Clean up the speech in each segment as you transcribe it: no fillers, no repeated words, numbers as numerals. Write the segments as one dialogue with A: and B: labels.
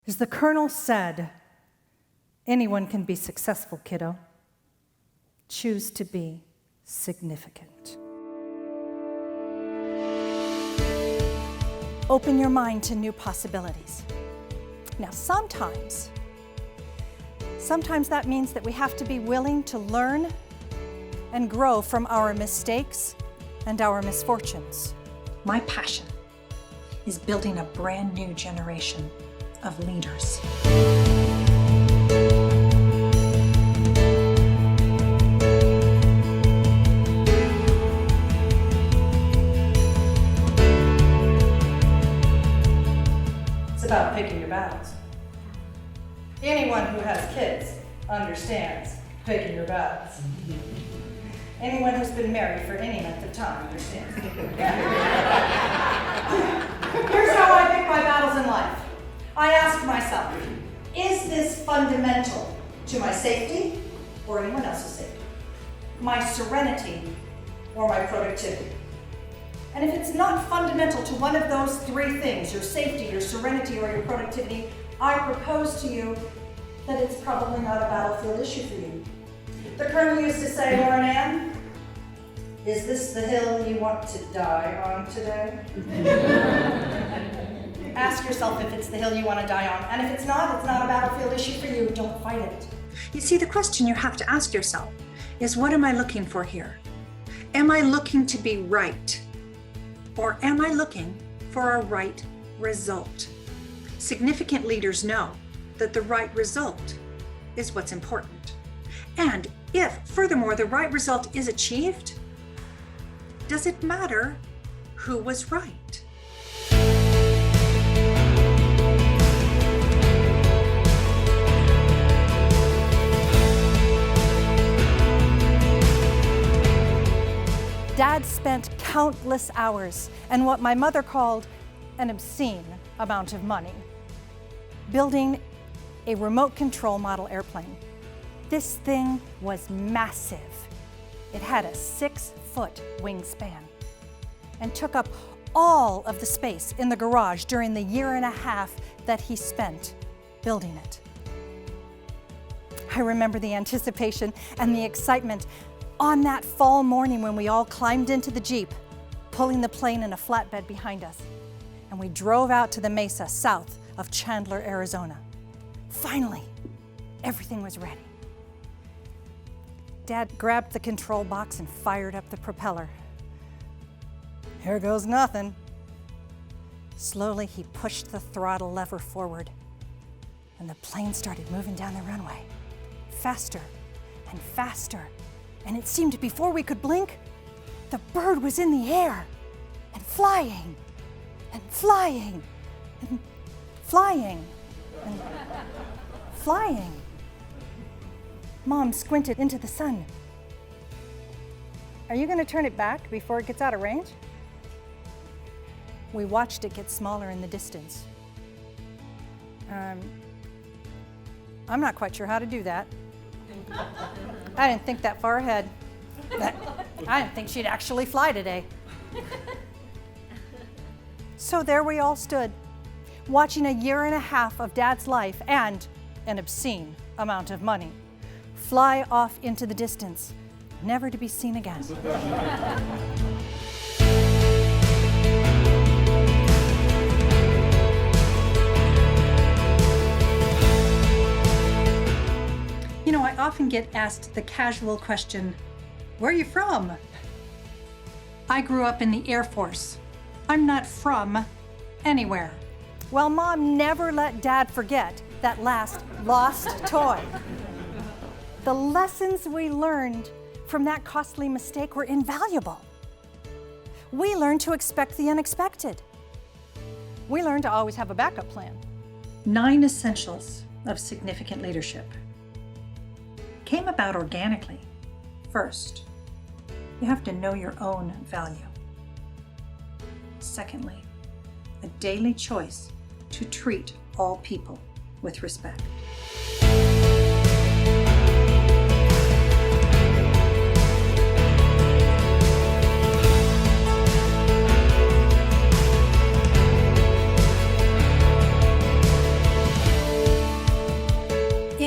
A: As the colonel said, anyone can be successful, kiddo. Choose to be significant. Open your mind to new possibilities. Now, sometimes that means that we have to be willing to learn and grow from our mistakes and our misfortunes. My passion is building a brand new generation of leaders. It's about picking your battles. Anyone who has kids understands picking your battles. Anyone who's been married for any length of time understands picking your battles. Here's how I pick my battles in life. I ask myself, is this fundamental to my safety or anyone else's safety? My serenity or my productivity? And if it's not fundamental to one of those three things, your safety, your serenity, or your productivity, I propose to you that it's probably not a battlefield issue for you. The colonel used to say, Lauren Ann, is this the hill you want to die on today? Ask yourself if it's the hill you want to die on. And if it's not a battlefield issue for you. Don't fight it. You see, the question you have to ask yourself is, what am I looking for here? Am I looking to be right? Or am I looking for a right result? Significant leaders know that the right result is what's important. And if, furthermore, the right result is achieved, does it matter who was right? Dad spent countless hours and what my mother called an obscene amount of money building a remote control model airplane. This thing was massive. It had a 6-foot wingspan and took up all of the space in the garage during the year and a half that he spent building it. I remember the anticipation and the excitement on that fall morning when we all climbed into the Jeep, pulling the plane in a flatbed behind us, and we drove out to the mesa south of Chandler, Arizona. Finally, everything was ready. Dad grabbed the control box and fired up the propeller. Here goes nothing. Slowly, he pushed the throttle lever forward, and the plane started moving down the runway, faster and faster. And it seemed before we could blink, the bird was in the air and flying and flying and flying and flying. Mom squinted into the sun. Are you going to turn it back before it gets out of range? We watched it get smaller in the distance. I'm not quite sure how to do that. I didn't think that far ahead. I didn't think she'd actually fly today. So there we all stood, watching a year and a half of Dad's life and an obscene amount of money fly off into the distance, never to be seen again. You know, I often get asked the casual question, where are you from? I grew up in the Air Force. I'm not from anywhere. Well, Mom never let Dad forget that last lost toy. The lessons we learned from that costly mistake were invaluable. We learned to expect the unexpected. We learned to always have a backup plan. 9 essentials of significant leadership came about organically. First, you have to know your own value. Secondly, a daily choice to treat all people with respect.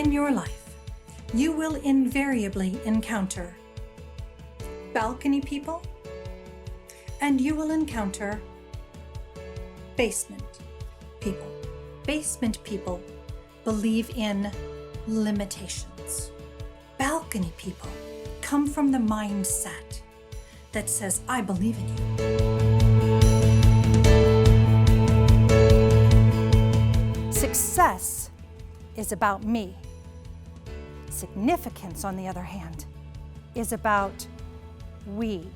A: In your life, you will invariably encounter balcony people, and you will encounter basement people. Basement people believe in limitations. Balcony people come from the mindset that says, I believe in you. Success is about me. Significance, on the other hand, is about we.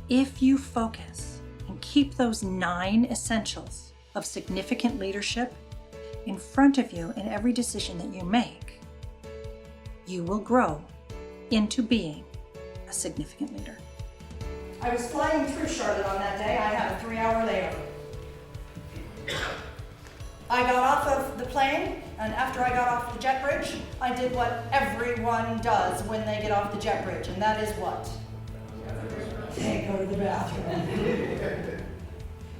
A: If you focus and keep those 9 essentials of significant leadership in front of you in every decision that you make, you will grow into being a significant leader. I was flying through Charlotte on that day. I had a 3-hour layover. I got off of the plane, and after I got off the jet bridge, I did what everyone does when they get off the jet bridge, and that is what? They go to the bathroom.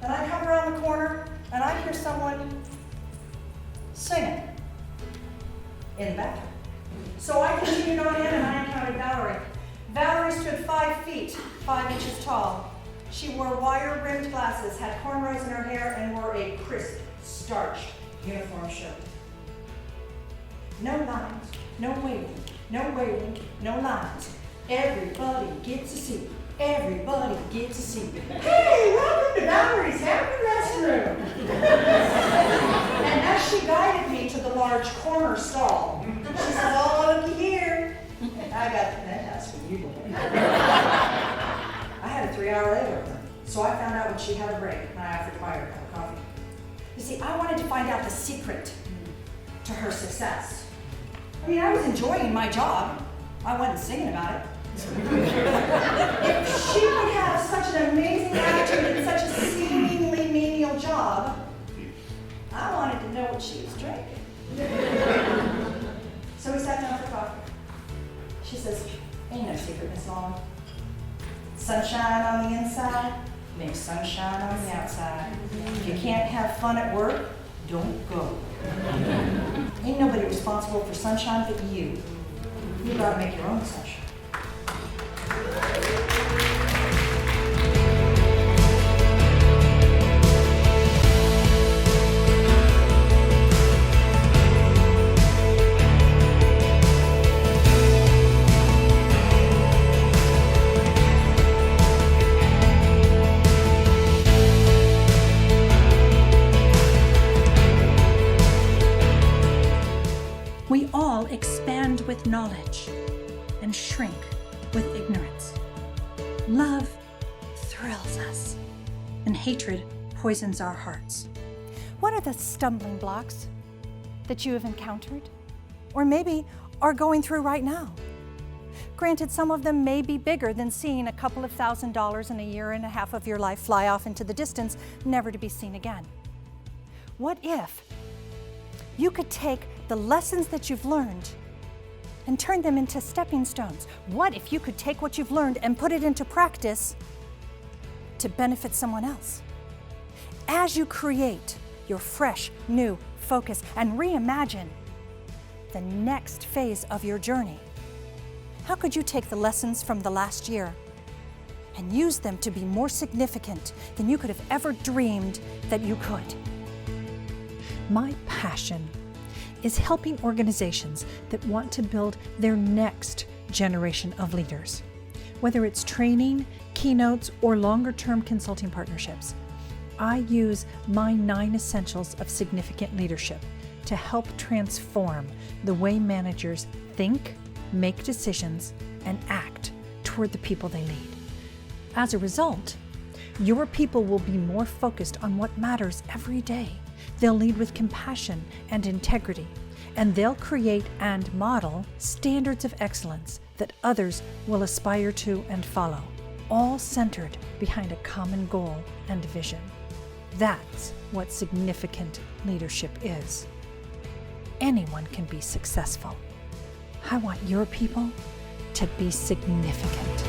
A: And I come around the corner, and I hear someone singing in the bathroom. So I continued on in, and I encountered Valerie. Valerie stood 5 feet, 5 inches tall. She wore wire-rimmed glasses, had cornrows in her hair, and wore a crisp, starched uniform shirt. No lines, no waiting, no lines. Everybody gets a seat. Everybody gets a seat. Hey, welcome to Valerie's Happy Restroom. And as she guided me to the large corner stall, she says, oh, looky here. I got that's for you. I had a 3-hour layover, so I found out when she had a break, and I offered to buy her a cup of coffee. You see, I wanted to find out the secret to her success. I mean, I was enjoying my job. I wasn't singing about it. If she could have such an amazing attitude and such a seemingly menial job, I wanted to know what she was drinking. So we sat down for coffee. She says, ain't no secret, Miss Long. Sunshine on the inside makes sunshine on the outside. If you can't have fun at work, don't go. Ain't nobody responsible for sunshine but you. You gotta make your own sunshine. We all expand with knowledge and shrink with ignorance. Love thrills us, and hatred poisons our hearts. What are the stumbling blocks that you have encountered, or maybe are going through right now? Granted, some of them may be bigger than seeing a couple of $1,000s in a year and a half of your life fly off into the distance, never to be seen again. What if you could take the lessons that you've learned and turn them into stepping stones? What if you could take what you've learned and put it into practice to benefit someone else? As you create your fresh, new focus and reimagine the next phase of your journey, how could you take the lessons from the last year and use them to be more significant than you could have ever dreamed that you could? My passion is helping organizations that want to build their next generation of leaders. Whether it's training, keynotes, or longer-term consulting partnerships, I use my 9 essentials of significant leadership to help transform the way managers think, make decisions, and act toward the people they lead. As a result, your people will be more focused on what matters every day. They'll lead with compassion and integrity, and they'll create and model standards of excellence that others will aspire to and follow, all centered behind a common goal and vision. That's what significant leadership is. Anyone can be successful. I want your people to be significant.